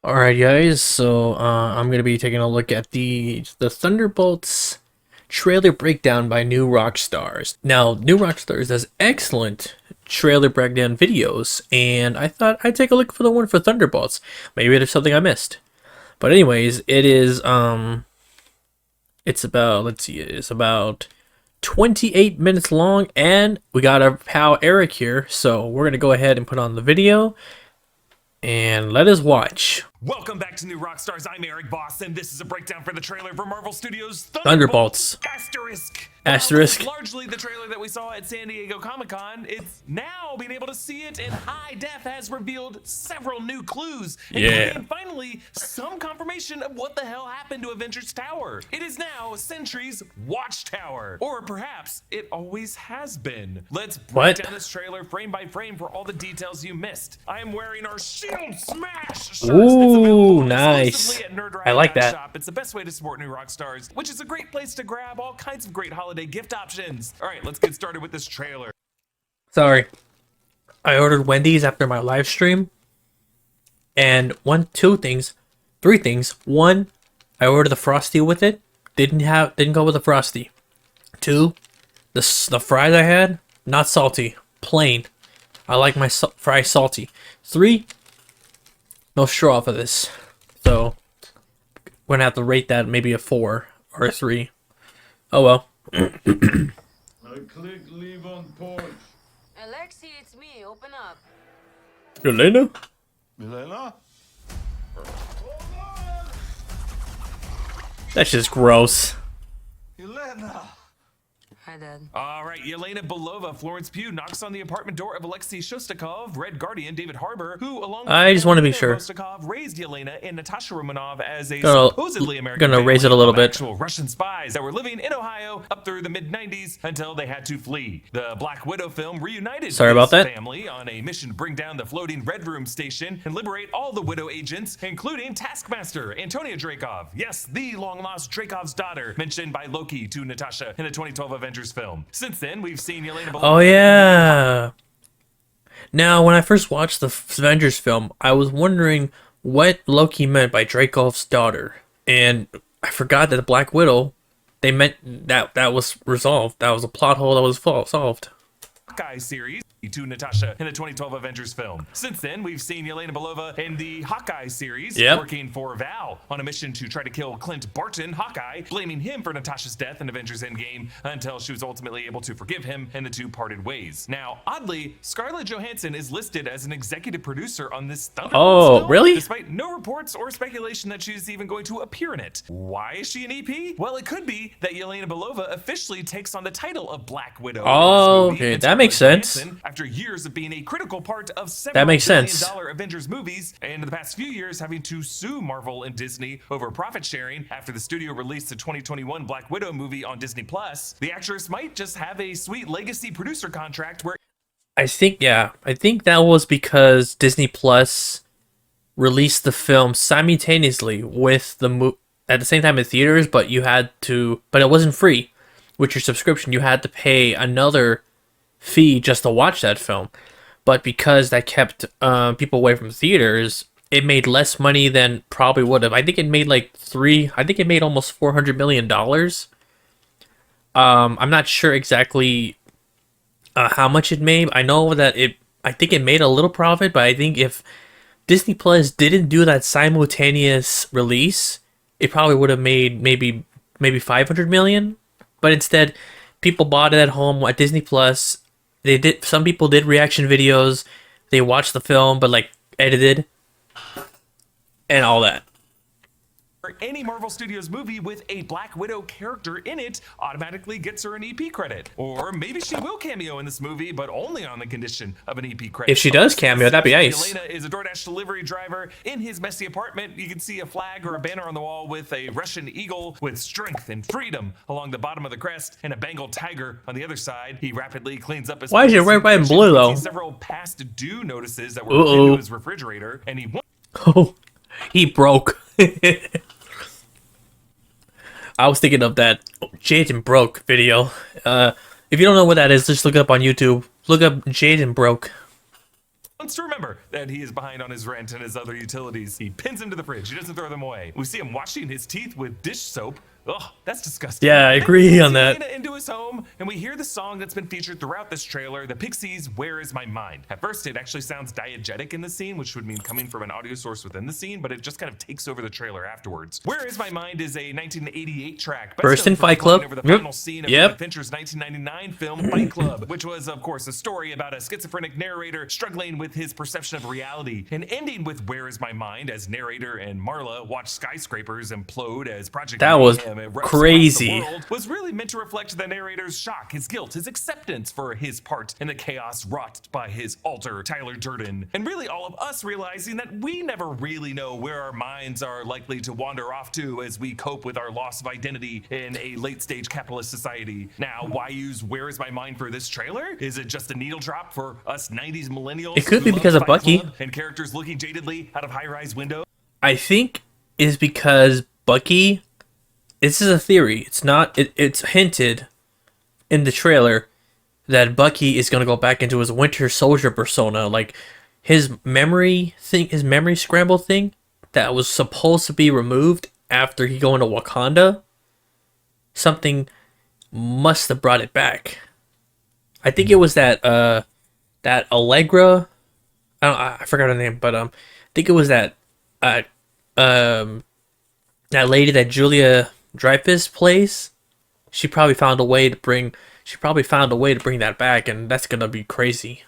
Alright guys, so I'm gonna be taking a look at the Thunderbolts trailer breakdown by New Rockstars. Now, New Rockstars does excellent trailer breakdown videos, and I thought I'd take a look for the one for Thunderbolts. Maybe there's something I missed. But anyways, it's about, let's see, it's about 28 minutes long, and we got our pal Eric here, so we're gonna go ahead and put on the video and let us watch. Welcome back to New Rockstars. I'm Eric Boss, and this is a breakdown for the trailer for Marvel Studios' Thunderbolts. Asterisk. Asterisk. Well, largely the trailer that we saw at San Diego Comic-Con. It's now being able to see it in high def has revealed several new clues, including finally some confirmation of what the hell happened to Avengers Tower. It is now Sentry's Watchtower, or perhaps it always has been. Let's break down this trailer frame by frame for all the details you missed. I am wearing our Shield Smash shirt. Ooh, nice. I like that. Shop. It's the best way to support New Rockstars, which is a great place to grab all kinds of great holiday gift options. All right, let's get started with this trailer. Sorry, I ordered Wendy's after my live stream, and three things. One, I ordered the Frosty with it. Didn't go with the Frosty. Two, the fries I had, not salty, plain. I like my fries salty. Three, no straw for this, so we're gonna have to rate that maybe a 4 or a 3. Oh well. I click leave on porch. Alexi, it's me. Open up. Elena? Milena? That's just gross. Elena! Hi, Dad. All right, Yelena Belova, Florence Pugh knocks on the apartment door of Alexei Shostakov, Red Guardian David Harbour, who, along with I just want to be sure. Shostakov, raised Yelena and Natasha Romanov as a Gonna- supposedly American gonna raise it a family little of bit. actual Russian spies that were living in Ohio up through the mid-90s until they had to flee. The Black Widow film reunited Sorry about this that. family on a mission to bring down the floating Red Room station and liberate all the Widow agents, including Taskmaster, Antonia Dreykov. Yes, the long-lost Dreykov's daughter, mentioned by Loki to Natasha in the 2012 Avengers film. Since then, we've seen Yelena Belova. Oh yeah. Now, when I first watched the Avengers film, I was wondering what Loki meant by Dreykov's daughter, and I forgot that the Black Widow, they meant that was resolved. That was a plot hole that was solved. Hawkeye series to Natasha in the 2012 Avengers film. Since then, we've seen Yelena Belova in the Hawkeye series, working for Val on a mission to try to kill Clint Barton, Hawkeye, blaming him for Natasha's death in Avengers Endgame until she was ultimately able to forgive him and the two parted ways. Now, oddly, Scarlett Johansson is listed as an executive producer on this Thunderbolts film, really? despite no reports or speculation that she's even going to appear in it. Why is she an EP? Well, it could be that Yelena Belova officially takes on the title of Black Widow. Oh, okay, that makes sense. After years of being a critical part of several That makes sense. billion-dollar Avengers movies, and in the past few years having to sue Marvel and Disney over profit sharing after the studio released the 2021 Black Widow movie on Disney Plus, the actress might just have a sweet legacy producer contract where I think that was because Disney Plus released the film simultaneously with the at the same time in theaters, but it wasn't free. With your subscription, you had to pay another fee just to watch that film. But because that kept people away from theaters, it made less money than probably would have. I think it made almost $400 million. I'm not sure exactly how much it made. I know that I think it made a little profit, but I think if Disney Plus didn't do that simultaneous release, it probably would have made maybe 500 million. But instead, people bought it at home at Disney Plus. Some people did reaction videos. They watched the film, but like edited and all that. any Marvel Studios movie with a Black Widow character in it automatically gets her an EP credit. Or maybe she will cameo in this movie, but only on the condition of an EP credit. If she does cameo, that'd be nice. Elena is a DoorDash delivery driver. In his messy apartment, you can see a flag or a banner on the wall with a Russian eagle with strength and freedom along the bottom of the crest and a Bengal tiger on the other side. He rapidly cleans up his Why is it red, white, and blue, though? Several past due notices that were into his refrigerator, and he Oh, he broke. I was thinking of that Jaden Broke video. If you don't know what that is, just look it up on YouTube. Look up Jaden Broke. wants to remember that he is behind on his rent and his other utilities. He pins them to the fridge. He doesn't throw them away. We see him washing his teeth with dish soap. Ugh, that's disgusting. Yeah, I Then agree we see on that. Elena into his home, and we hear the song that's been featured throughout this trailer, the Pixies' Where Is My Mind? At first, it actually sounds diegetic in the scene, which would mean coming from an audio source within the scene, but it just kind of takes over the trailer afterwards. Where Is My Mind is a 1988 track. best First known in for Fight flying Club. Over the Yep. final scene of Yep. the Fincher's 1999 film Fight Club, which was, of course, a story about a schizophrenic narrator struggling with his perception of reality, and ending with Where Is My Mind as narrator and Marla watch skyscrapers implode as Project That was Mayhem erupts across crazy. the world, was really meant to reflect the narrator's shock, his guilt, his acceptance for his part in the chaos wrought by his alter, Tyler Durden, and really all of us realizing that we never really know where our minds are likely to wander off to as we cope with our loss of identity in a late-stage capitalist society. Now, why use Where Is My Mind for this trailer? Is it just a needle drop for us 90s millennials? It could who be love because of Fight Bucky. Club and characters looking jadedly out of high-rise windows? I think is because Bucky. This is a theory. It's not. It's hinted in the trailer that Bucky is gonna go back into his Winter Soldier persona, like his memory thing, his memory scramble thing that was supposed to be removed after he go into Wakanda. Something must have brought it back. I think it was that Allegra. I forgot her name, but I think it was that that lady that Julia Dreyfus plays. She probably found a way to bring that back, and that's gonna be crazy.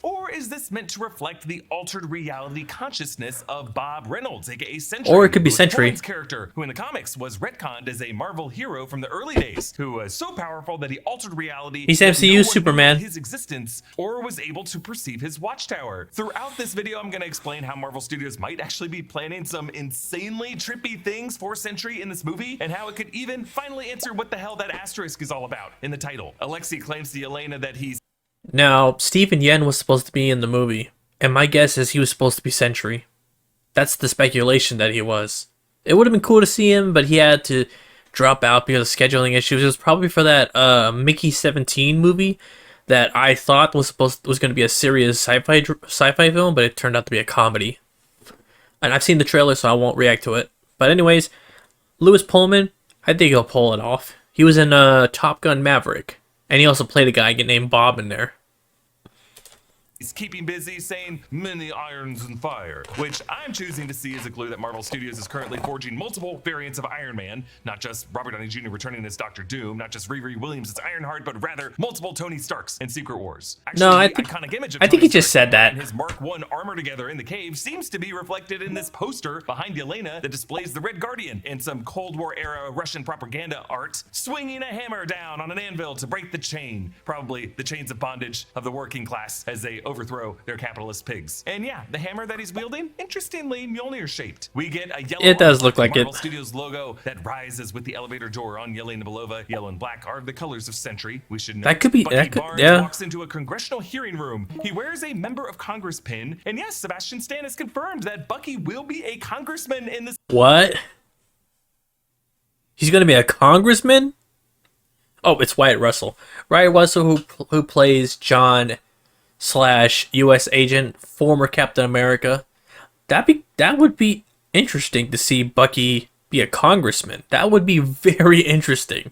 Or is this meant to reflect the altered reality consciousness of Bob Reynolds, aka Sentry? Or it could be Bruce Sentry. Wayne's character, who in the comics was retconned as a Marvel hero from the early days, who was so powerful that he altered reality. He's that MCU no one Superman. knew his existence, or was able to perceive his watchtower. Throughout this video, I'm going to explain how Marvel Studios might actually be planning some insanely trippy things for Sentry in this movie, and how it could even finally answer what the hell that asterisk is all about in the title. Alexei claims to Yelena that he's Now, Stephen Yen was supposed to be in the movie, and my guess is he was supposed to be Sentry. That's the speculation that he was. It would have been cool to see him, but he had to drop out because of scheduling issues. It was probably for that Mickey 17 movie that I thought was going to be a serious sci-fi film, but it turned out to be a comedy. And I've seen the trailer, so I won't react to it. But anyways, Lewis Pullman, I think he'll pull it off. He was in Top Gun Maverick. And he also played a guy named Bob in there. He's keeping busy saying many irons in fire, which I'm choosing to see as a clue that Marvel Studios is currently forging multiple variants of Iron Man, not just Robert Downey Jr. returning as Doctor Doom, not just Riri Williams as Ironheart, but rather multiple Tony Starks in Secret Wars. Actually, No, I the think- iconic image of I think Tony he just Stark said that. and his Mark I armor together in the cave seems to be reflected in this poster behind Yelena that displays the Red Guardian and some Cold War era Russian propaganda art swinging a hammer down on an anvil to break the chain, probably the chains of bondage of the working class as they overthrow their capitalist pigs. And yeah, the hammer that he's wielding, interestingly Mjolnir shaped. We get a yellow It does look like Marvel it. Studios logo that rises with the elevator door on Yelena Belova. Yellow and black are the colors of Sentry. We should know. That could be- Bucky that could- Barnes yeah. walks into a congressional hearing room. He wears a member of Congress pin, and yes, Sebastian Stan has confirmed that Bucky will be a congressman in this. What? He's gonna be a congressman? Oh, it's Wyatt Russell. Wyatt Russell, who plays John / U.S. agent, former Captain America. That would be interesting to see Bucky be a congressman. That would be very interesting.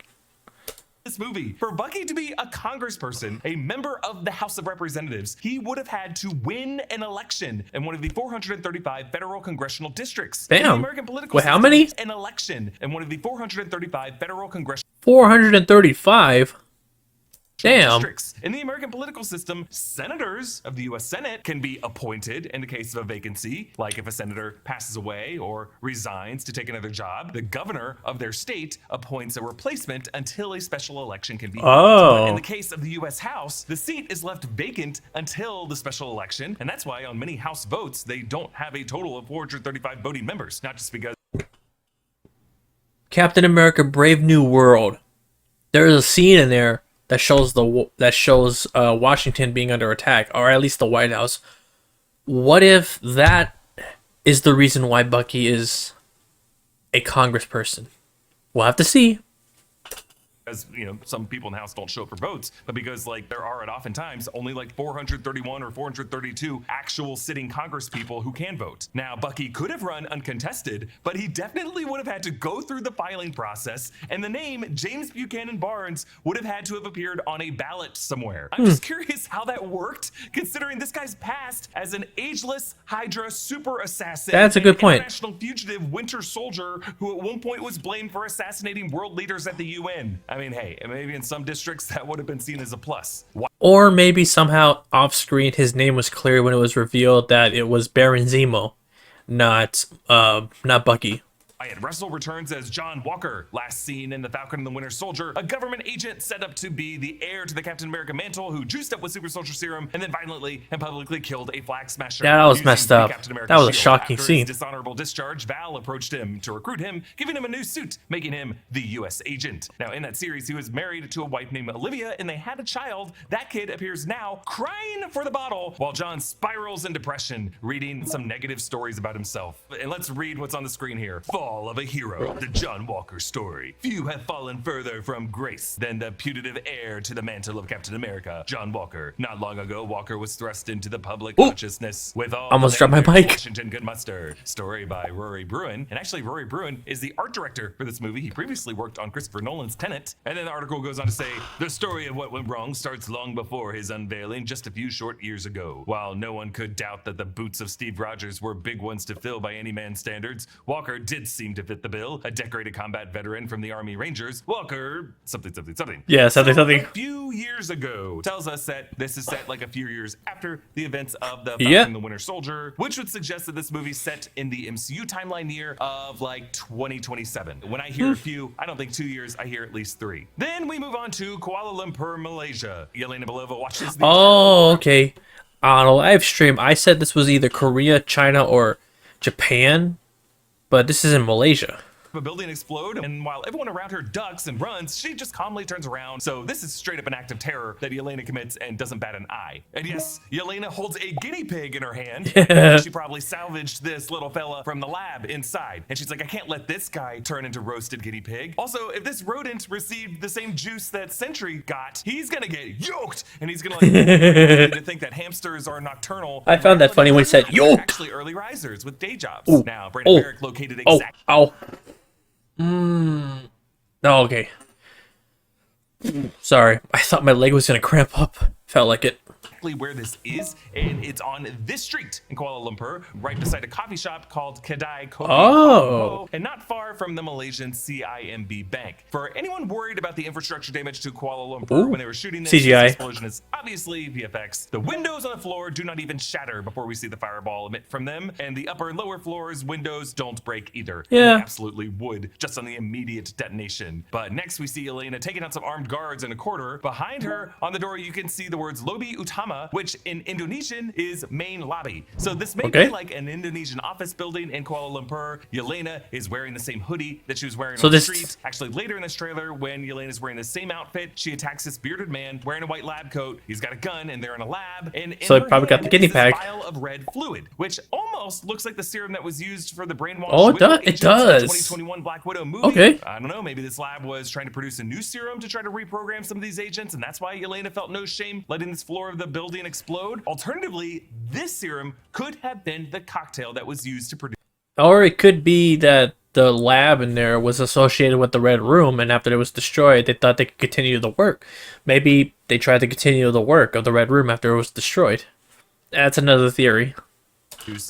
This movie. For Bucky to be a congressperson, a member of the House of Representatives, he would have had to win an election in one of the 435 federal congressional districts. In the Damn. American political Wait, how system, many? An election in one of the 435 federal congressional 435? Damn. districts. In the American political system, senators of the U.S. Senate can be appointed in the case of a vacancy, like if a senator passes away or resigns to take another job. The governor of their state appoints a replacement until a special election can be held. Oh. But in the case of the U.S. House, the seat is left vacant until the special election, and that's why on many House votes, they don't have a total of 435 voting members, not just because Captain America: Brave New World. There is a scene in there that shows Washington being under attack, or at least the White House. What if that is the reason why Bucky is a congressperson? We'll have to see. because, you know, some people in the House don't show up for votes, but because like there are oftentimes only like 431 or 432 actual sitting Congress people who can vote. Now, Bucky could have run uncontested, but he definitely would have had to go through the filing process, and the name James Buchanan Barnes would have had to have appeared on a ballot somewhere. I'm just curious how that worked, considering this guy's past as an ageless Hydra super assassin. That's a good point. International fugitive Winter Soldier who at one point was blamed for assassinating world leaders at the UN. I mean, hey, maybe in some districts that would have been seen as a plus. Or maybe somehow off screen his name was clear when it was revealed that it was Baron Zemo, not Bucky. Russell returns as John Walker, last seen in The Falcon and the Winter Soldier, a government agent set up to be the heir to the Captain America mantle who juiced up with super soldier serum and then violently and publicly killed a flag smasher. That was using messed the up. Captain America That was a shield. shocking After scene. his dishonorable discharge, Val approached him to recruit him, giving him a new suit, making him the U.S. agent. Now, in that series, he was married to a wife named Olivia, and they had a child. That kid appears now crying for the bottle while John spirals in depression, reading some negative stories about himself. And let's read what's on the screen here. Fall of a Hero. The John Walker story. Few have fallen further from grace than the putative heir to the mantle of Captain America, John Walker. Not long ago, Walker was thrust into the public consciousness with all Almost the dropped my fanfare mic. Washington could muster. Story by Rory Bruin. And actually, Rory Bruin is the art director for this movie. He previously worked on Christopher Nolan's Tenet. And then the article goes on to say, the story of what went wrong starts long before his unveiling just a few short years ago. While no one could doubt that the boots of Steve Rogers were big ones to fill by any man's standards, Walker did seem to fit the bill. A decorated combat veteran from the Army Rangers, Walker, something. Yeah, something. A few years ago tells us that this is set like a few years after the events of the Falcon Yeah. and the Winter Soldier, which would suggest that this movie's set in the MCU timeline year of like 2027. When I hear a few, I don't think 2 years, I hear at least 3. Then we move on to Kuala Lumpur, Malaysia. Yelena Belova watches the Oh, okay. On a live stream, I said this was either Korea, China, or Japan, but this is in Malaysia. a building explode, and while everyone around her ducks and runs, she just calmly turns around. So this is straight up an act of terror that Yelena commits and doesn't bat an eye. And yes, Yelena holds a guinea pig in her hand. She probably salvaged this little fella from the lab inside. And she's like, I can't let this guy turn into roasted guinea pig. Also, if this rodent received the same juice that Sentry got, he's gonna get yoked, and he's gonna to think that hamsters are nocturnal. I found that funny when he said They're yoked. actually early risers with day jobs. Ooh. Now, Brandon Oh. Barrick located Oh, exactly. ow. Oh, okay. Sorry. I thought my leg was gonna cramp up. Felt like it. Where this is, and it's on this street in Kuala Lumpur, right beside a coffee shop called Kedai Kopi, Oh. and not far from the Malaysian CIMB Bank. For anyone worried about the infrastructure damage to Kuala Lumpur Ooh. when they were shooting this, CGI. this explosion is obviously VFX. The windows on the floor do not even shatter before we see the fireball emit from them, and the upper and lower floors windows don't break either. Yeah. They absolutely would, just on the immediate detonation. But next we see Elena taking out some armed guards in a corridor. Behind her on the door you can see the words Lobi Utama, which in Indonesian is main lobby. So this may Okay. be like an Indonesian office building in Kuala Lumpur. Yelena is wearing the same hoodie that she was wearing So on the this- street. Actually, later in this trailer, when Yelena is wearing the same outfit, she attacks this bearded man wearing a white lab coat. He's got a gun, and they're in a lab. And in So he her probably got the hand guinea is this pig. vial of red fluid, which almost looks like the serum that was used for the brainwash. Oh, it Widow does- it agents in the does. 2021 Black Widow movie. Okay. I don't know. Maybe this lab was trying to produce a new serum to try to reprogram some of these agents, and that's why Yelena felt no shame letting this floor of the building explode. Alternatively, this serum could have been the cocktail that was used to produce. Or it could be that the lab in there was associated with the Red Room, and after it was destroyed, they thought they could continue the work. Maybe they tried to continue the work of the Red Room after it was destroyed. That's another theory.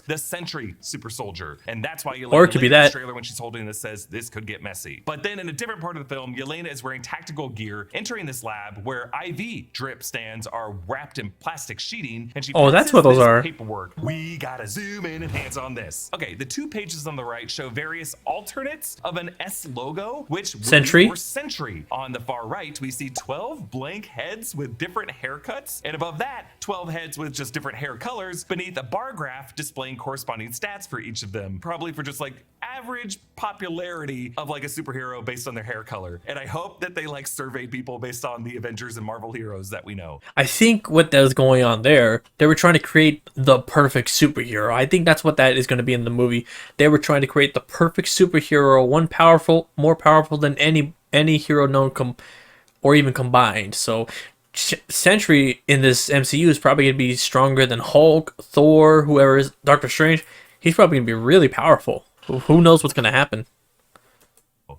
The Sentry super soldier, and that's why Yelena Or it could be later in the that. trailer when she's holding this says this could get messy. But then in a different part of the film, Yelena is wearing tactical gear, entering this lab where IV drip stands are wrapped in plastic sheeting, and she Oh, that's passes what those this are. paperwork. We gotta zoom in and hands on this. Okay, the 2 pages on the right show various alternates of an S logo, which would be Sentry? for Sentry. On the far right, we see 12 blank heads with different haircuts, and above that, 12 heads with just different hair colors beneath a bar graph displaying corresponding stats for each of them, probably for just like average popularity of like a superhero based on their hair color. And I hope that they like surveyed people based on the Avengers and Marvel heroes that we know. I think what that was going on there, they were trying to create the perfect superhero. I think that's what that is going to be in the movie. They were trying to create the perfect superhero, one powerful, more powerful than any hero known or even combined. So Sentry in this MCU is probably going to be stronger than Hulk, Thor, whoever is Doctor Strange. He's probably going to be really powerful. Who knows what's going to happen?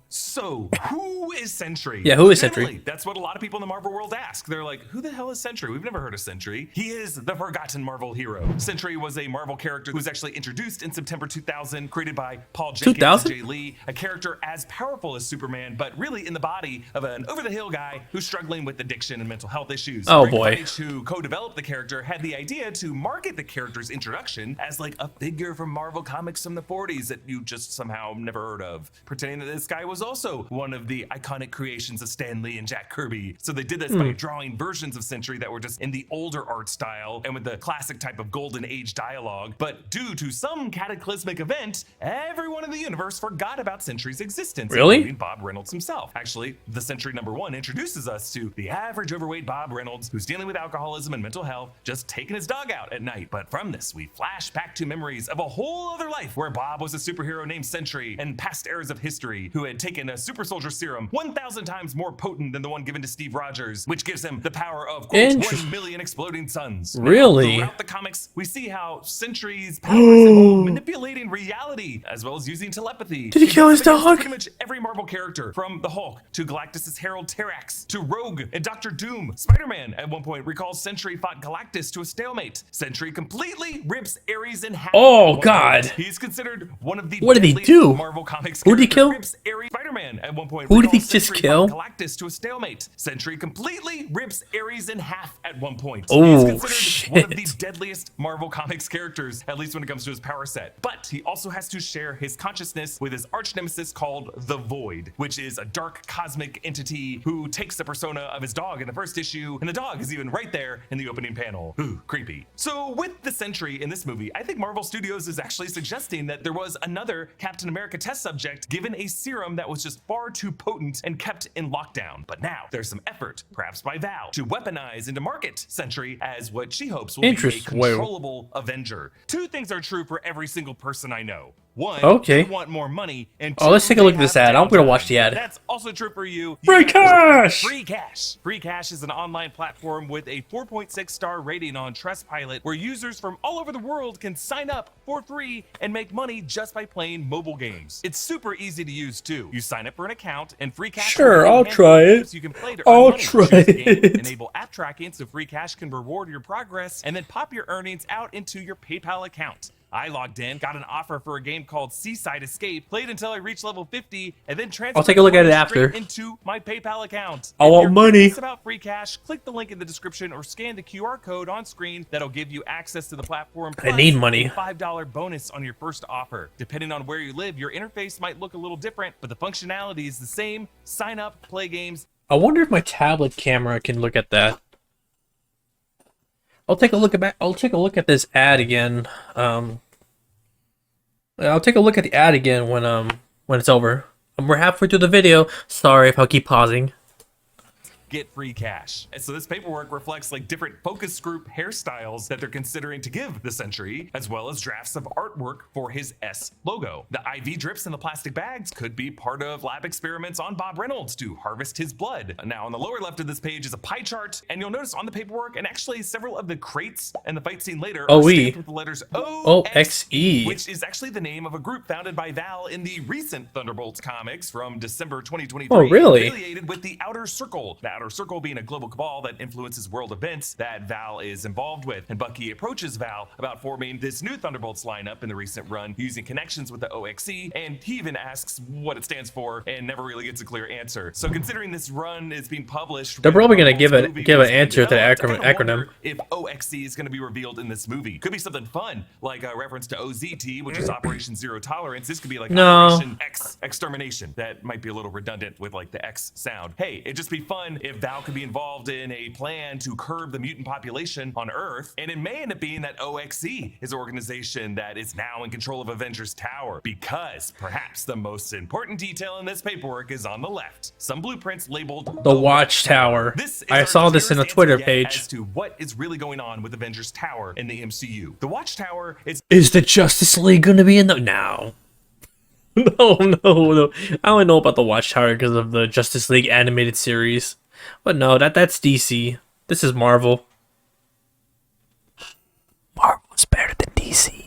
So, who is Sentry? Yeah, who is Sentry? Legitimately, that's what a lot of people in the Marvel world ask. They're like, who the hell is Sentry? We've never heard of Sentry. He is the forgotten Marvel hero. Sentry was a Marvel character who was actually introduced in September 2000, created by Paul Jenkins 2000? and Jay Lee, a character as powerful as Superman, but really in the body of an over-the-hill guy who's struggling with addiction and mental health issues. Oh, Greg boy. Feige, who co-developed the character, had the idea to market the character's introduction as like a figure from Marvel Comics from the 40s that you just somehow never heard of, pretending that this guy was also one of the iconic creations of Stan Lee and Jack Kirby. So they did this by drawing versions of Sentry that were just in the older art style and with the classic type of golden age dialogue. But due to some cataclysmic event, everyone in the universe forgot about Sentry's existence, Really? including Bob Reynolds himself. Actually, the Sentry #1 introduces us to the average overweight Bob Reynolds who's dealing with alcoholism and mental health, just taking his dog out at night. But from this, we flash back to memories of a whole other life where Bob was a superhero named Sentry, and past eras of history who had taken a super soldier serum 1,000 times more potent than the one given to Steve Rogers, which gives him the power of, quote, 1 million exploding suns. Really? Throughout the comics, we see how Sentry's powers involve manipulating reality, as well as using telepathy. Did he kill his Against dog? Pretty much every Marvel character, from the Hulk to Galactus' Herald Terrax to Rogue and Doctor Doom. Spider-Man at one point recalls Sentry fought Galactus to a stalemate. Sentry completely rips Ares in half. Oh, at one God. point. He's considered one of the What did he deadliest do? Marvel Comics Who did he character. kill? Rips Ares. Spider-Man at one point Who did he recalls just Sentry kill? fought Galactus to a stalemate. Sentry completely rips Ares in half at one point. Oh, He's considered one of the shit. deadliest Marvel Comics characters, at least when it comes to his power set. But he also has to share his consciousness with his arch nemesis called the Void, which is a dark cosmic entity who takes the persona of his dog in the first issue, and the dog is even right there in the opening panel. Ooh, creepy. So with the Sentry in this movie, I think Marvel Studios is actually suggesting that there was another Captain America test subject given a serum that was just far too potent and kept in lockdown. But now there's some effort, perhaps by Val, to weaponize and to market Sentry as what she hopes will be a Interesting. Wait. controllable Avenger. Two things are true for every single person I know. One, Okay. they want more money, and Oh, let's two, take a look they at this have ad. I'm gonna downtime. watch the ad. That's also true for you. Free cash! Free Cash. Free Cash is an online platform with a 4.6 star rating on Trustpilot, where users from all over the world can sign up for free and make money just by playing mobile games. It's super easy to use too. You sign up for an account, and Free Cash Sure, will I'll handle try it. games you can play to earn I'll money. try Choose a game, it. enable app tracking so Free Cash can reward your progress, and then pop your earnings out into your PayPal account. I logged in, got an offer for a game called Seaside Escape, played until I reached level 50, and then transferred I'll take a look at it straight after. into my PayPal account. I If want you're money. curious about Free Cash, click the link in the description or scan the QR code on screen. That'll give you access to the platform. I need plus money. a $5 bonus on your first offer. Depending on where you live, your interface might look a little different, but the functionality is the same. Sign up, play games. I wonder if my tablet camera can look at that. I'll take a look at this ad again. I'll take a look at the ad again when it's over. We're halfway through the video. Sorry if I'll keep pausing. Get Free Cash. And so this paperwork reflects like different focus group hairstyles that they're considering to give the Sentry, as well as drafts of artwork for his S logo. The IV drips in the plastic bags could be part of lab experiments on Bob Reynolds to harvest his blood. Now on the lower left of this page is a pie chart, and you'll notice on the paperwork, and actually several of the crates and the fight scene later are OE. stamped with the letters OXE. which is actually the name of a group founded by Val in the recent Thunderbolts comics from December 2023. Oh, really? Affiliated with the Outer Circle. The Outer Circle being a global cabal that influences world events that Val is involved with. And Bucky approaches Val about forming this new Thunderbolts lineup in the recent run using connections with the OXE, and he even asks what it stands for and never really gets a clear answer. So considering this run is being published, They're when probably gonna Thunderbolts give movie an was being answer to the developed, I acronym. kinda wonder if OXE is going to be revealed in this movie. Could be something fun, like a reference to OZT, which is Operation Zero Tolerance. This could be like No. Operation X Extermination. That might be a little redundant with like the X sound. Hey, it'd just be fun if Val could be involved in a plan to curb the mutant population on Earth, and it may end up being that OXE is an organization that is now in control of Avengers Tower, because perhaps the most important detail in this paperwork is on the left. Some blueprints labeled The Watchtower. This is I our saw this in a clearest Twitter answer yet page. as to what is really going on with Avengers Tower in the MCU. The Watchtower is Is the Justice League gonna be in the no? No. I only know about the Watchtower because of the Justice League animated series. But no, that's DC. This is Marvel. Marvel's better than DC.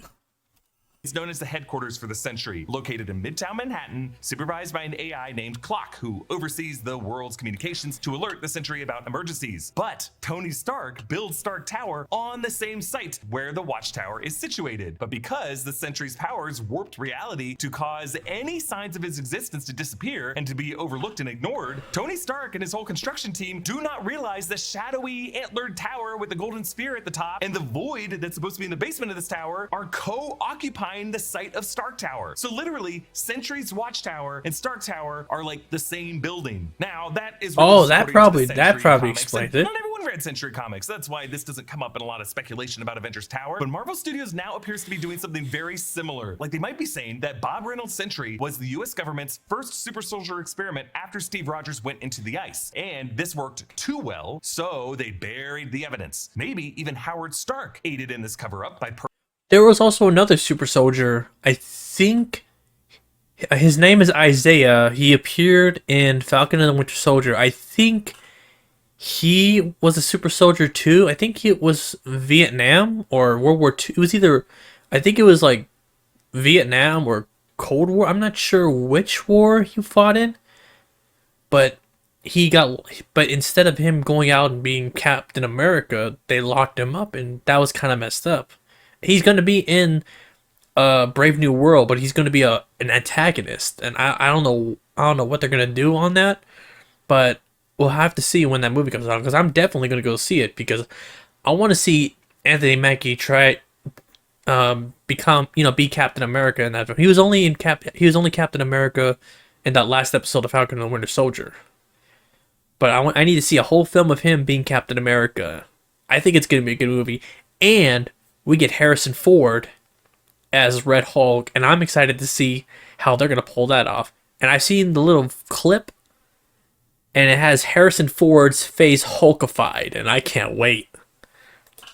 It's known as the headquarters for the Sentry, located in Midtown Manhattan, supervised by an AI named Clock, who oversees the world's communications to alert the Sentry about emergencies. But Tony Stark builds Stark Tower on the same site where the Watchtower is situated. But because the Sentry's powers warped reality to cause any signs of his existence to disappear and to be overlooked and ignored, Tony Stark and his whole construction team do not realize the shadowy antlered tower with the golden sphere at the top and the void that's supposed to be in the basement of this tower are co-occupying the site of Stark Tower. So literally, Sentry's Watchtower and Stark Tower are like the same building. Now that is Oh, released that according to probably the that Sentry probably comics, explains and it. Not everyone read Sentry comics. That's why this doesn't come up in a lot of speculation about Avengers Tower. But Marvel Studios now appears to be doing something very similar. Like they might be saying that Bob Reynolds' Sentry was the US government's first super soldier experiment after Steve Rogers went into the ice. And this worked too well, so they buried the evidence. Maybe even Howard Stark aided in this cover-up by There was also another super soldier. I think his name is Isaiah. He appeared in Falcon and the Winter Soldier. I think he was a super soldier too. I think it was Vietnam or World War II. It was either, I think it was like Vietnam or Cold War. I'm not sure which war he fought in, but but instead of him going out and being Captain America, they locked him up, and that was kind of messed up. He's going to be in Brave New World, but he's going to be an antagonist, and I don't know what they're going to do on that, but we'll have to see when that movie comes out, because I'm definitely going to go see it, because I want to see Anthony Mackie try be Captain America in that film. He was only Captain America in that last episode of Falcon and the Winter Soldier. But I need to see a whole film of him being Captain America. I think it's going to be a good movie, and we get Harrison Ford as Red Hulk, and I'm excited to see how they're going to pull that off. And I've seen the little clip, and it has Harrison Ford's face Hulkified, and I can't wait.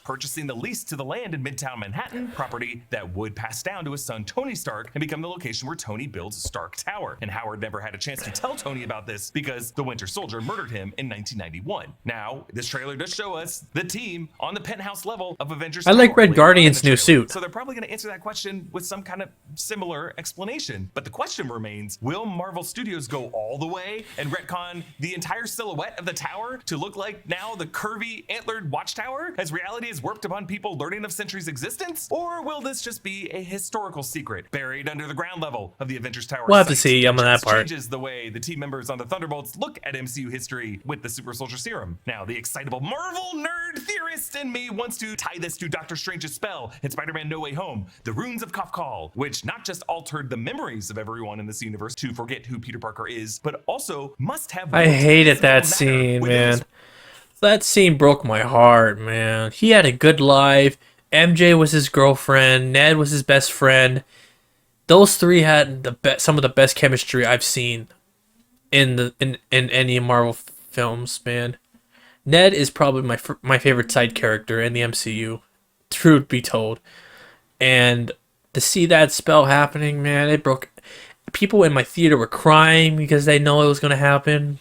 purchasing the lease to the land in Midtown Manhattan, property that would pass down to his son Tony Stark and become the location where Tony builds Stark Tower. And Howard never had a chance to tell Tony about this because the Winter Soldier murdered him in 1991. Now, this trailer does show us the team on the penthouse level of Avengers I like Tower Red later on in Guardian's the new trailer. suit. So they're probably going to answer that question with some kind of similar explanation. But the question remains, will Marvel Studios go all the way and retcon the entire silhouette of the tower to look like now the curvy antlered watchtower as reality is warped upon people learning of Sentry's existence? Or will this just be a historical secret buried under the ground level of the Avengers Tower We'll have to site see on that just part. changes the way the team members on the Thunderbolts look at MCU history with the Super Soldier Serum. Now, the excitable Marvel nerd theorist in me wants to tie this to Doctor Strange's spell in Spider-Man No Way Home, the Runes of Kafkal, which not just altered the memories of everyone in this universe to forget who Peter Parker is, but also must have... I hated that scene, man. That scene broke my heart, man. He had a good life. MJ was his girlfriend. Ned was his best friend. Those three had some of the best chemistry I've seen in any Marvel films, man. Ned is probably my favorite side character in the MCU, truth be told. And to see that spell happening, man, it broke. People in my theater were crying because they know it was going to happen.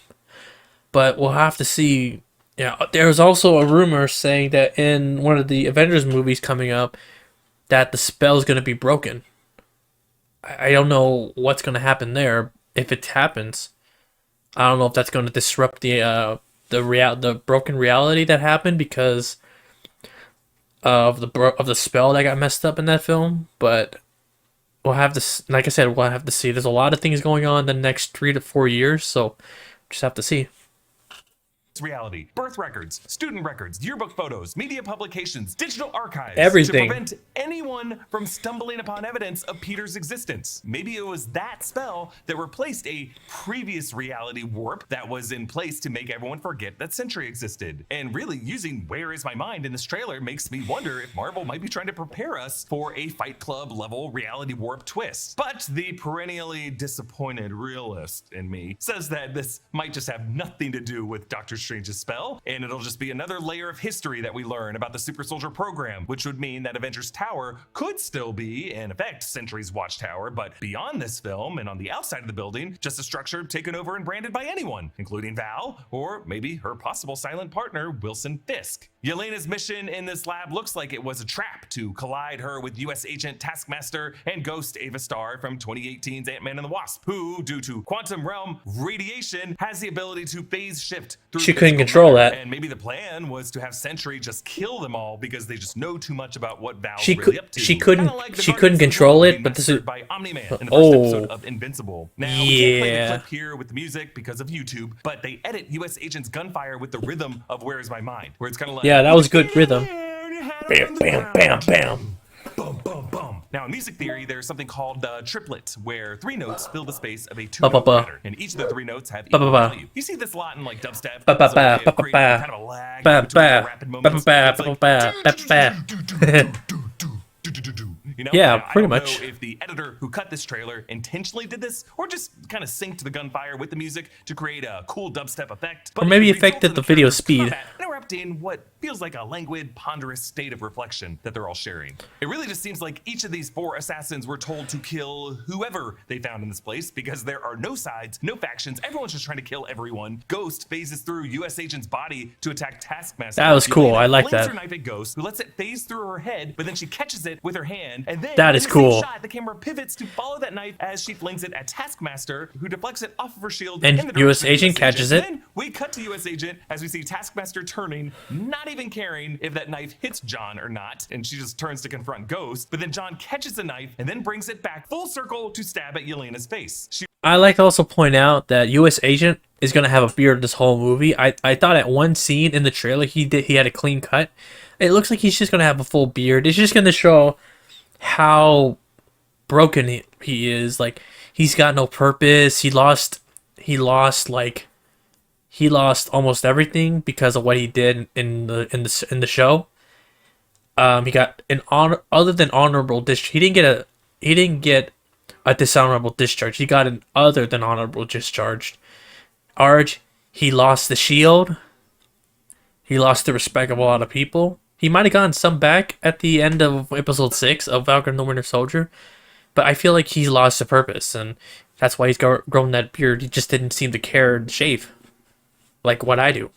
But we'll have to see. Yeah, there was also a rumor saying that in one of the Avengers movies coming up, that the spell is going to be broken. I don't know what's going to happen there if it happens. I don't know if that's going to disrupt the broken reality that happened because of the spell that got messed up in that film. But we'll have to, like I said, we'll have to see. There's a lot of things going on in the next 3 to 4 years, so just have to see. Reality, birth records, student records, yearbook photos, media publications, digital archives, Everything. to prevent anyone from stumbling upon evidence of Peter's existence. Maybe it was that spell that replaced a previous reality warp that was in place to make everyone forget that Sentry existed. And really, using Where Is My Mind in this trailer makes me wonder if Marvel might be trying to prepare us for a Fight Club level reality warp twist. But the perennially disappointed realist in me says that this might just have nothing to do with Doctor Strange's spell, and it'll just be another layer of history that we learn about the Super Soldier program, which would mean that Avengers Tower could still be, in effect, Sentry's watchtower, but beyond this film and on the outside of the building, just a structure taken over and branded by anyone, including Val, or maybe her possible silent partner, Wilson Fisk. Yelena's mission in this lab looks like it was a trap to collide her with US Agent Taskmaster and Ghost Ava Starr from 2018's Ant-Man and the Wasp, who, due to quantum realm radiation, has the ability to phase shift through She couldn't physical control matter. that. And maybe the plan was to have Sentry just kill them all because they just know too much about what Val's She really up to. she couldn't Kinda like the she Guardians couldn't of the control World it, being but this is mastered by Omni-Man in the first Oh. episode of Invincible. Now, we can't play the Yeah. clip here with the music because of YouTube, but they edit US Agent's gunfire with the rhythm of Where Is My Mind, where it's kind of like, Yeah, that was good rhythm. Bam, bam, bam, bam. Boom, boom, boom. Now, in music theory, there's something called the triplet, where 3 notes fill the space of a 2-note Ba-ba-ba. pattern, and each of the 3 notes have Ba-ba-ba. equal value. You see this a lot in like dubstep. Ba-ba-ba, so they ba-ba-ba. create kind of a lag Ba between the ba rapid ba moments. ba It's like, ba ba ba. you know? Yeah, Now, pretty I don't much. know if the editor who cut this trailer intentionally did this, or just kind of synced the gunfire with the music to create a cool dubstep effect. But Or maybe it results affected in the video characters' speed. combat interrupting what feels like a languid, ponderous state of reflection that they're all sharing. It really just seems like each of these 4 assassins were told to kill whoever they found in this place because there are no sides, no factions. Everyone's just trying to kill everyone. Ghost phases through US Agent's body to attack Taskmaster. That was cool. Yelena I like flings that. her knife at Ghost, who lets it phase through her head, but then she catches it with her hand, and then That in is the same cool. shot, the camera pivots to follow that knife as she flings it at Taskmaster, who deflects it off of her shield. And in the US direction of Agent catches it. Then we cut to US Agent as we see Taskmaster turning, not even caring if that knife hits John or not, and she just turns to confront Ghost. But then John catches the knife and then brings it back full circle to stab at Yelena's face. She I like to also point out that US Agent is gonna have a beard this whole movie. I thought at one scene in the trailer he had a clean cut. It looks like he's just gonna have a full beard. It's just gonna show how broken he is. Like, he's got no purpose. He lost almost everything because of what he did in the show. He got an honor other than honorable discharge. He didn't get a dishonorable discharge. He got an other than honorable discharge. Arj, he lost the shield. He lost the respect of a lot of people. He might have gotten some back at the end of episode 6 of Falcon and the Winter Soldier, but I feel like he's lost the purpose, and that's why he's grown that beard. He just didn't seem to care to shave, like what I do.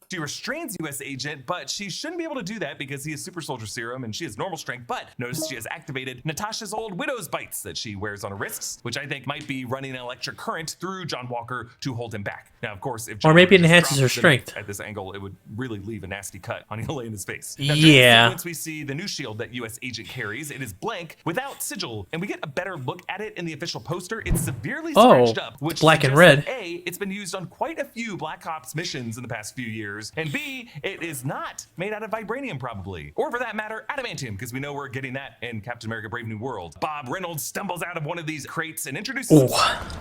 She restrains US Agent, but she shouldn't be able to do that because he has super soldier serum and she has normal strength. But notice she has activated Natasha's old widow's bites that she wears on her wrists, which I think might be running an electric current through John Walker to hold him back. Now, of course, if John Or maybe it Walker just enhances drops her the strength. knife at this angle, it would really leave a nasty cut on Yelena's face. Now, during the Yeah. sequence, we see the new shield that US Agent carries. It is blank without sigil, and we get a better look at it in the official poster. It's severely scratched up, which black and suggests red. that A, it's been used on quite a few Black Ops missions in the past few years, and B, it is not made out of vibranium, probably. Or for that matter, adamantium, because we know we're getting that in Captain America Brave New World. Bob Reynolds stumbles out of one of these crates and introduces himself.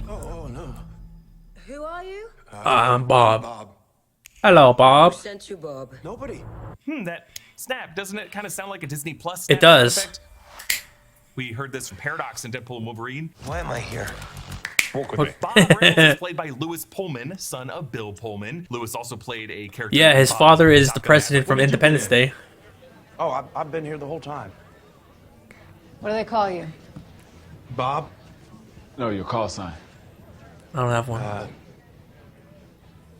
Oh, no. Who are you? I'm Bob. Bob. Hello, Bob. Sent you, Bob. Nobody. That snap, doesn't it kind of sound like a Disney Plus It snap does. effect? We heard this from Paradox in Deadpool and Wolverine. Why am I here? Walk with me. Bob Reynolds is played by Lewis Pullman, son of Bill Pullman. Lewis also played a character. Yeah, his Bob father is the Doc president Maverick. from What did you Independence put in? Day. Oh, I've been here the whole time. What do they call you? Bob? No, your call sign. I don't have one.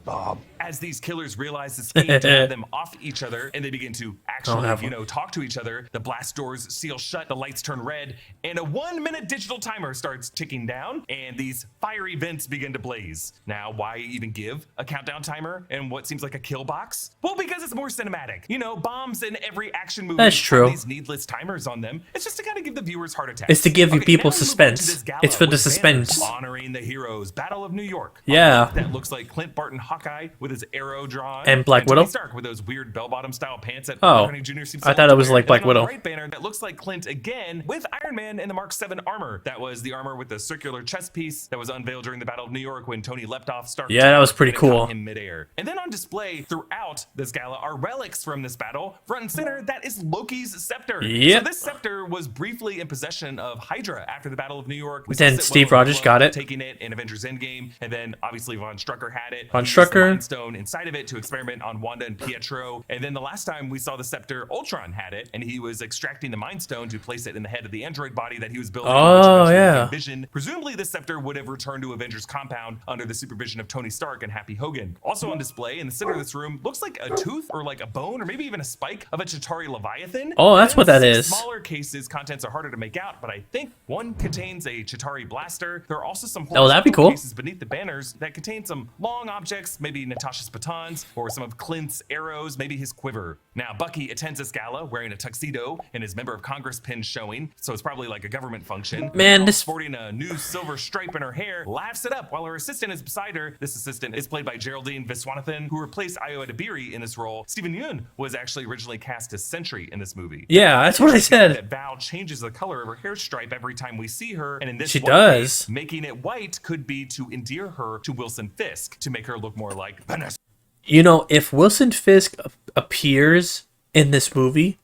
Bob. As these killers realize this fate to have them off each other, and they begin to actually, have one. talk to each other, the blast doors seal shut, the lights turn red, and a 1-minute digital timer starts ticking down, and these fiery vents begin to blaze. Now, why even give a countdown timer and what seems like a kill box? Well, because it's more cinematic. Bombs in every action movie That's have true. these needless timers on them. It's just to kind of give the viewers heart attacks. It's to give you people now we move on to suspense. this gala It's for the with banners suspense. honoring the heroes. Battle of New York. Yeah. That looks like Clint Barton Hawkeye with his arrow drawn. And Black Tony Widow? Stark with those weird bell-bottom style pants that Oh. Downey Jr. seems I to thought it was wear. like Black And then on Widow. the right banner that looks like Clint again with Iron Man and the Mark 7 armor. That was the armor with the circular chest piece that was unveiled during the Battle of New York when Tony leapt off Stark's Yeah, that was tower pretty and it caught cool. him midair. And then on display throughout this gala are relics from this battle. Front and center, that is Loki's scepter. Yep. So this scepter was briefly in possession of Hydra after the Battle of New York. We Then saw Sitwell Steve and Rogers Ruffalo got it. taking it in Avengers Endgame, and then obviously Von Strucker had it. Von He used the Strucker. Mind Stone inside of it to experiment on Wanda and Pietro. And then the last time we saw the scepter, Ultron had it, and he was extracting the Mind Stone to place it in the head of the android body that he was building. Oh, which eventually yeah. became Vision. Presumably, the scepter would have returned to Avengers compound under the supervision of Tony Stark and Happy Hogan. Also on display in the center of this room looks like a tooth or like a bone or maybe even a spike of a Chitauri Leviathan. Oh, that's And what that in is. Smaller cases, contents are harder to make out, but I think one contains a Chitauri blaster. There are also some Oh, that'd be horizontal cool. cases beneath the banners that contain some long objects, maybe Natasha's batons or some of Clint's arrows, maybe his quiver. Now, Bucky attends this gala wearing a tuxedo and his member of Congress pin showing, so it's probably like a government function. Man, Gal, this- sporting a new silver stripe in her hair, laughs it up while her assistant is beside her. This assistant is played by Geraldine Viswanathan, who replaced Ayo Edebiri in this role. Stephen Yeun was actually originally cast as Sentry in this movie. Yeah, that's what I said. That Val changes the color of her hair stripe every time we see her, and in this She one does. case, making it white could be to endear her to Wilson Fisk to make her look more like Vanessa. You know, if Wilson Fisk appears in this movie,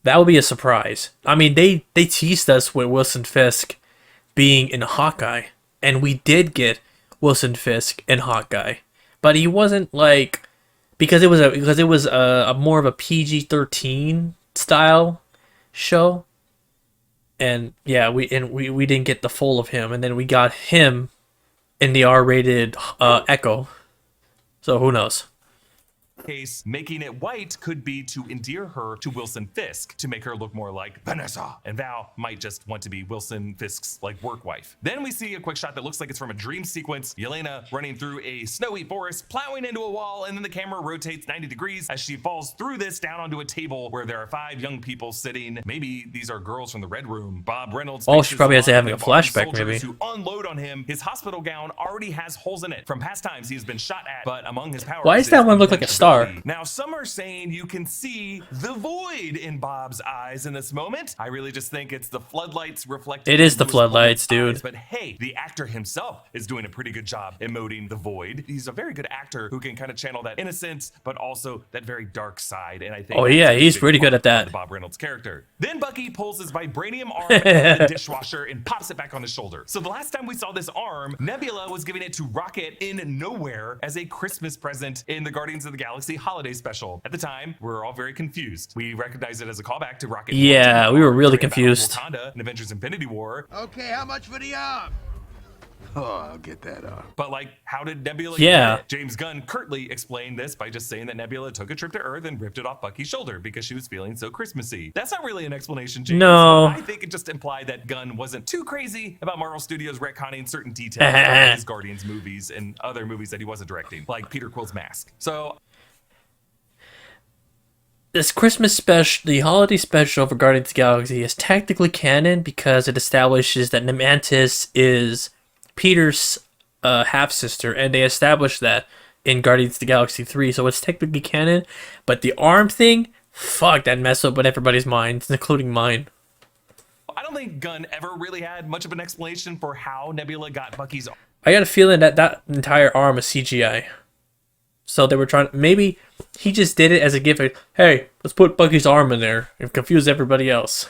that would be a surprise. I mean, they teased us with Wilson Fisk being in Hawkeye, and we did get Wilson Fisk in Hawkeye, but he wasn't like because it was a more of a PG-13 style show, and yeah, we didn't get the full of him, and then we got him in the R-rated Echo. So who knows? Case, making it white could be to endear her to Wilson Fisk to make her look more like Vanessa. And Val might just want to be Wilson Fisk's like work wife. Then we see a quick shot that looks like it's from a dream sequence. Yelena running through a snowy forest, plowing into a wall, and then the camera rotates 90 degrees as she falls through this down onto a table where there are 5 young people sitting. Maybe these are girls from the Red Room. Bob Reynolds. Oh, she faces probably has to line have a of armed flashback, soldiers maybe. who unload on him. His hospital gown already has holes in it from past times he's been shot at, but among his powers. Why does that is one look like a star? invincibility. Now, some are saying you can see the void in Bob's eyes in this moment. I really just think it's the floodlights reflecting. It is in the Louis floodlights, Pullman's dude. eyes. But hey, the actor himself is doing a pretty good job emoting the void. He's a very good actor who can kind of channel that innocence, but also that very dark side. And I think Oh, yeah, that's a he's big pretty good part at that. of the Bob Reynolds character. Then Bucky pulls his vibranium arm out of the dishwasher and pops it back on his shoulder. So the last time we saw this arm, Nebula was giving it to Rocket in Nowhere as a Christmas present in the Guardians of the Galaxy holiday special. At the time, we were all very confused. We recognized it as a callback to Rocket. Yeah, we were really during the Battle of confused. Wakanda in Avengers Infinity War. Okay, how much for the arm? Oh, I'll get that arm. But like, how did Nebula Yeah. get it? James Gunn curtly explained this by just saying that Nebula took a trip to Earth and ripped it off Bucky's shoulder because she was feeling so Christmassy. That's not really an explanation, James. No. But I think it just implied that Gunn wasn't too crazy about Marvel Studios retconning certain details of his Guardians movies and other movies that he wasn't directing, like Peter Quill's mask. So This Christmas special, the holiday special for Guardians of the Galaxy is technically canon because it establishes that Mantis is Peter's half-sister, and they established that in Guardians of the Galaxy 3, so it's technically canon, but the arm thing, fuck, that messed up with everybody's minds, including mine. I don't think Gunn ever really had much of an explanation for how Nebula got Bucky's arm. I got a feeling that that entire arm is CGI. So they were trying, maybe he just did it as a gift, like, hey, let's put Bucky's arm in there and confuse everybody else.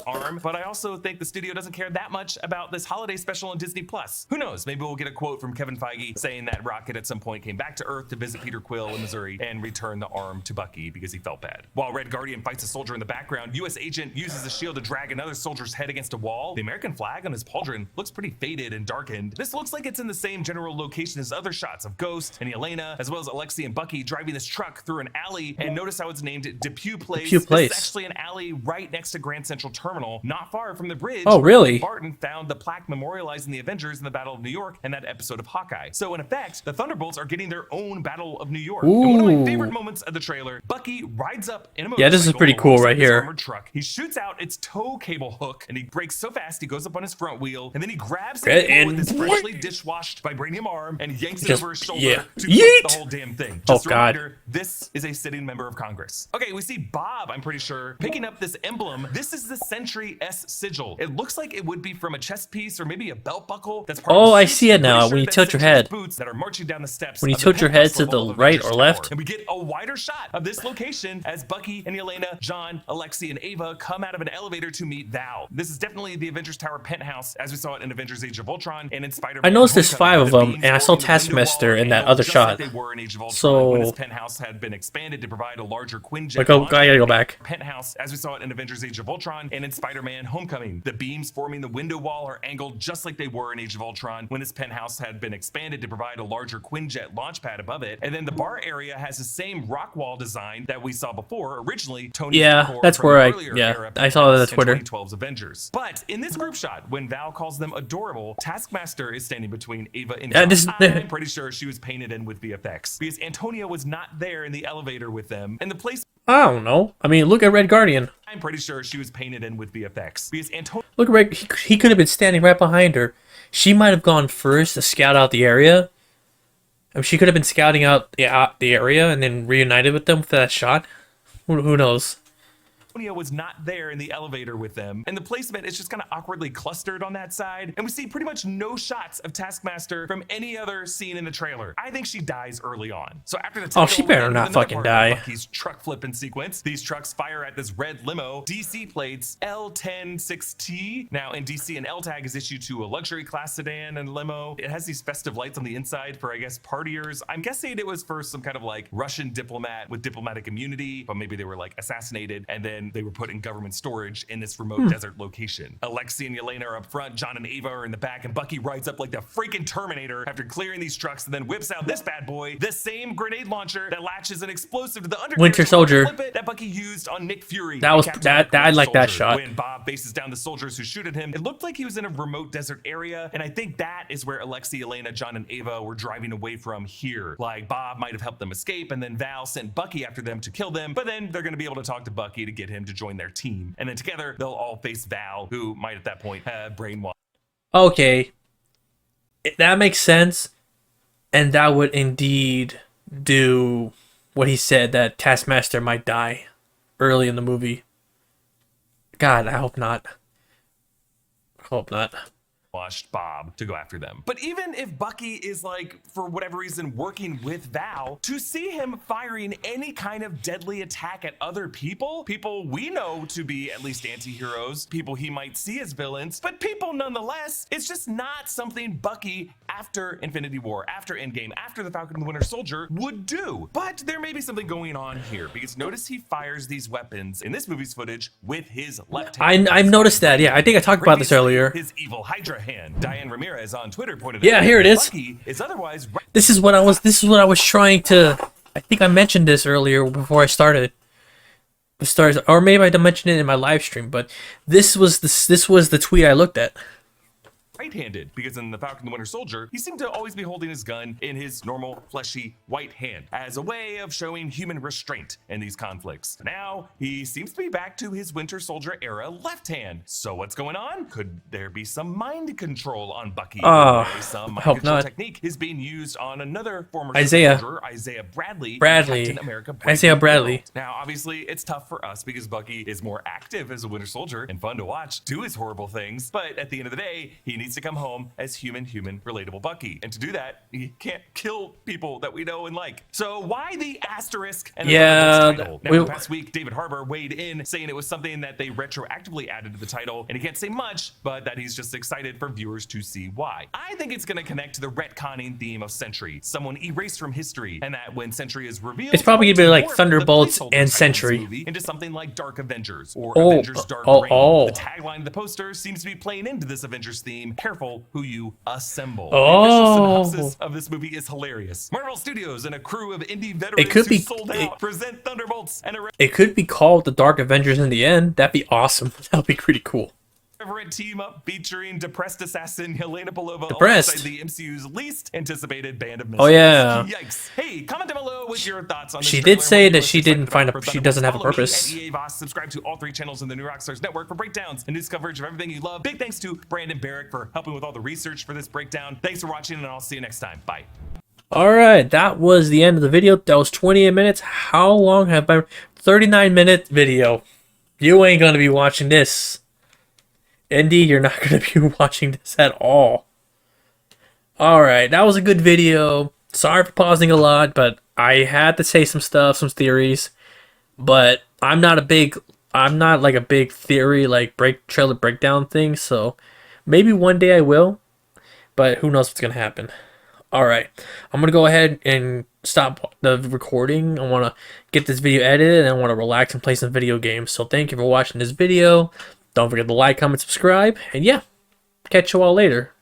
Arm, but I also think the studio doesn't care that much about this holiday special on Disney Plus. Who knows? Maybe we'll get a quote from Kevin Feige saying that Rocket at some point came back to Earth to visit Peter Quill in Missouri and return the arm to Bucky because he felt bad. While Red Guardian fights a soldier in the background, U.S. agent uses a shield to drag another soldier's head against a wall. The American flag on his pauldron looks pretty faded and darkened. This looks like it's in the same general location as other shots of Ghost and Yelena, as well as Alexei and Bucky driving this truck through an alley. And notice how it's named Depew Place. Depew Place. This is actually an alley right next to Grand Central Terminal. terminal not far from the bridge. Oh, really? where Barton found the plaque memorializing the Avengers in the Battle of New York and that episode of Hawkeye. So in effect, the Thunderbolts are getting their own Battle of New York. And one of my favorite Ooh. moments of the trailer, Bucky rides up in a Yeah, this is motorcycle pretty cool alongside right this here. armored truck. He shoots out its tow cable hook and he brakes so fast he goes up on his front wheel and then he grabs the Get cable in. with his freshly dishwashed vibranium arm and yanks it Just- over his shoulder yeah. to Yeet! flip the whole damn thing. Oh, Just a God. reminder, this is a sitting member of Congress. Okay, we see Bob, I'm pretty sure, picking up this emblem. This is the Sentry S sigil. It looks like it would be from a chest piece or maybe a belt buckle. That's part of Oh, the I suit. see it I'm pretty now, sure when you that's tilt your Sentry's head. boots that are marching down the steps When you of the tilt your head penthouse to the level of right Avengers or Tower. left. And we get a wider shot of this location as Bucky and Yelena, John, Alexi, and Ava come out of an elevator to meet Val. This is definitely the Avengers Tower penthouse as we saw it in Avengers Age of Ultron and in Spider-Man. I noticed there's Homecoming. 5 of The them, beams and I saw forming the window Taskmaster wall in that angled other just like shot. they were in Age of Ultron, So- when this penthouse had been expanded to provide a larger Quinjet Like, oh, launch I gotta go back. penthouse as we saw it in Avengers Age of Ultron and in Spider-Man Homecoming. The beams forming the window wall are angled just like they were in Age of Ultron when this penthouse had been expanded to provide a larger Quinjet launch pad above it. And then the bar area has the same rock wall design that we saw before. Originally, Tony's Yeah, decor that's from where the I- earlier yeah, era I saw that on penthouse in Twitter. 2012's Avengers. But in this group shot, when Val calls them adorable, Taskmaster is standing between Ava and Yeah, John. this- I'm pretty sure she was painted in with VFX because Antonio was not there in the elevator with them, and the place. I don't know. I mean, look at Red Guardian. I'm pretty sure she was painted in with VFX because Antonio Look at Red. He could have been standing right behind her. She might have gone first to scout out the area. I mean, she could have been scouting out the area and then reunited with them for that shot. Who knows? was not there in the elevator with them, and the placement is just kind of awkwardly clustered on that side, and we see pretty much no shots of Taskmaster from any other scene in the trailer. I think she dies early on. So after the title, Oh, she better and not another fucking part of die. Bucky's truck flipping sequence. These trucks fire at this red limo. DC plates L106T. Now in DC, an L tag is issued to a luxury class sedan and limo. It has these festive lights on the inside for, I guess, partiers. I'm guessing it was for some kind of like Russian diplomat with diplomatic immunity, but maybe they were like assassinated and then they were put in government storage in this remote desert location. Alexi and Yelena are up front, John and Ava are in the back, and Bucky rides up like the freaking Terminator after clearing these trucks and then whips out this bad boy, this same grenade launcher that latches an explosive to the undercarriage Winter Soldier. flip it that Bucky used on Nick Fury. That was- in Captain that- America I like that Soldier. shot. When Bob faces down the soldiers who shoot at him, it looked like he was in a remote desert area, and I think that is where Alexi, Yelena, John, and Ava were driving away from here. Like, Bob might have helped them escape, and then Val sent Bucky after them to kill them, but then they're going to be able to talk to Bucky to get him to join their team. And then together, they'll all face Val, who might at that point have brainwashed. Okay, that makes sense, and that would indeed do what he said, that Taskmaster might die early in the movie. God, I hope not. Hope not. Bob to go after them. But even if Bucky is like, for whatever reason, working with Val, to see him firing any kind of deadly attack at other people we know to be at least anti-heroes, people he might see as villains, but people nonetheless, it's just not something Bucky after Infinity War, after Endgame, after the Falcon and the Winter Soldier would do. But there may be something going on here because notice he fires these weapons in this movie's footage with his left hand. I've noticed that. Yeah, I think I talked about this Previously, earlier. His evil Hydra hand. Diane Ramirez on Twitter pointed Yeah, out here it is. Bucky is otherwise This is what I was trying to. I think I mentioned this earlier before I started. The stars, or maybe I didn't mention it in my live stream, but this was the tweet I looked at. right-handed because in the Falcon and the Winter Soldier, he seemed to always be holding his gun in his normal, fleshy, white hand as a way of showing human restraint in these conflicts. Now, he seems to be back to his Winter Soldier era left hand. So what's going on? Could there be some mind control on Bucky? Oh, Some I mind hope control not. technique is being used on another former Isaiah. soldier, Isaiah Bradley. Bradley. Captain America Isaiah Bradley. World. Now, obviously, it's tough for us because Bucky is more active as a Winter Soldier and fun to watch do his horrible things. But at the end of the day, he needs to come home as human, relatable Bucky. And to do that, he can't kill people that we know and like. So why the asterisk and the Yeah, title? Now, we- last week, David Harbour weighed in saying it was something that they retroactively added to the title, and he can't say much, but that he's just excited for viewers to see why. I think it's going to connect to the retconning theme of Sentry, someone erased from history, and that when Sentry is revealed, It's probably gonna be like morph the Thunderbolts placeholder and title of this Sentry. movie into something like Dark Avengers or Oh, Avengers Dark oh, Reign. oh. The tagline of the poster seems to be playing into this Avengers theme careful who you assemble. Oh. The official synopsis of this movie is hilarious. Marvel Studios and a crew of indie veterans could who be- sold out present Thunderbolts and a It could be called the Dark Avengers in the end. That'd be awesome. That'd be pretty cool. irreverent team up featuring depressed assassin Helena Belova Depressed. alongside the MCU's least anticipated band of Oh, misfits. yeah. Yikes. Hey, comment down below with your thoughts on this She trailer did and say what you that most she excited didn't about find a- for she doesn't have a Thunderbolts. Follow me purpose. at EA Voss. Subscribe to all 3 channels in the New Rockstars Network for breakdowns and news coverage of everything you love. Big thanks to Brandon Barrick for helping with all the research for this breakdown. Thanks for watching, and I'll see you next time. Bye. Alright, that was the end of the video. That was 28 minutes. How long have I... 39-minute video. You ain't gonna be watching this. Indy, you're not gonna be watching this at all. Alright, that was a good video. Sorry for pausing a lot, but I had to say some stuff, some theories. But I'm not like a big theory, like trailer breakdown thing, so maybe one day I will. But who knows what's gonna happen. Alright, I'm going to go ahead and stop the recording. I want to get this video edited and I want to relax and play some video games. So thank you for watching this video. Don't forget to like, comment, subscribe. And yeah, catch you all later.